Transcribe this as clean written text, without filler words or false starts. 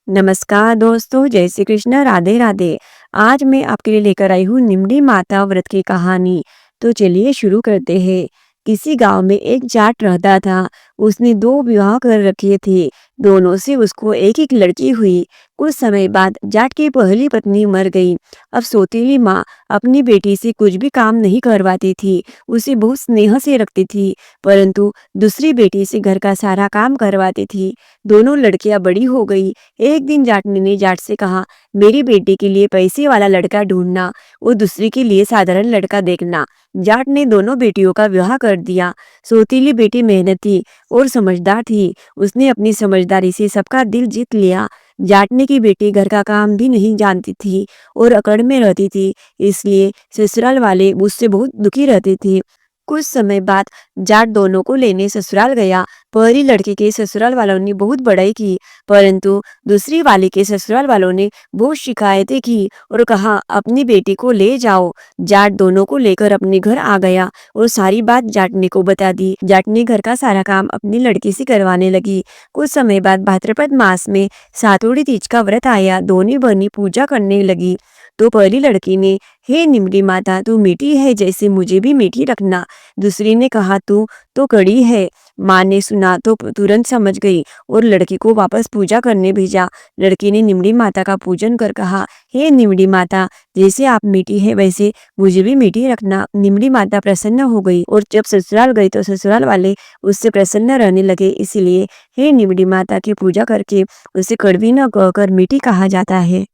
नमस्कार दोस्तों, जय श्री कृष्ण, राधे राधे। आज मैं आपके लिए लेकर आई हूँ निम्ड़ी माता व्रत की कहानी। तो चलिए शुरू करते हैं। किसी गांव में एक जाट रहता था। उसने दो विवाह कर रखे थे। दोनों से उसको एक एक लड़की हुई। कुछ समय बाद जाट की पहली पत्नी मर गई। अब सौतेली माँ अपनी बेटी से कुछ भी काम नहीं करवाती थी। उसे बहुत स्नेह से रखती थी, परंतु दूसरी बेटी से घर का सारा काम करवाती थी। दोनों लड़कियां बड़ी हो गई। एक दिन जाटनी ने जाट से कहा, मेरी बेटी के लिए पैसे वाला लड़का ढूंढना और दूसरी के लिए साधारण लड़का देखना। जाट ने दोनों बेटियों का विवाह कर दिया। सौतीली बेटी मेहनती और समझदार थी। उसने अपनी समझदारी से सबका दिल जीत लिया। जाटने की बेटी घर का काम भी नहीं जानती थी और अकड़ में रहती थी, इसलिए ससुराल वाले उससे बहुत दुखी रहते थे। कुछ समय बाद जाट दोनों को लेने ससुराल गया। पहली लड़की के ससुराल वालों ने बहुत बड़ाई की, परंतु दूसरी वाली के ससुराल वालों ने बहुत शिकायतें की और कहा, अपनी बेटी को ले जाओ। जाट दोनों को लेकर अपने घर आ गया और सारी बात जाटने को बता दी। जाटने घर का सारा काम अपनी लड़की से करवाने लगी। कुछ समय बाद भाद्रपद मास में सातोड़ी तीज का व्रत आया। दोनों बहनें पूजा करने लगी। तो पहली लड़की ने, हे निम्ड़ी माता, तू मीठी है, जैसे मुझे भी मीठी रखना। दूसरी ने कहा, तू तो कड़ी है। माँ ने सुना तो तुरंत समझ गई और लड़की को वापस पूजा करने भेजा। लड़की ने निम्ड़ी माता का पूजन कर कहा, हे निम्ड़ी माता, जैसे आप मीठी है वैसे मुझे भी मीठी रखना। निम्ड़ी माता प्रसन्न हो गई और जब ससुराल गई तो ससुराल वाले उससे प्रसन्न रहने लगे। इसीलिए हे निम्ड़ी माता की पूजा करके उसे कड़वी न कहकर मीठी कहा जाता है।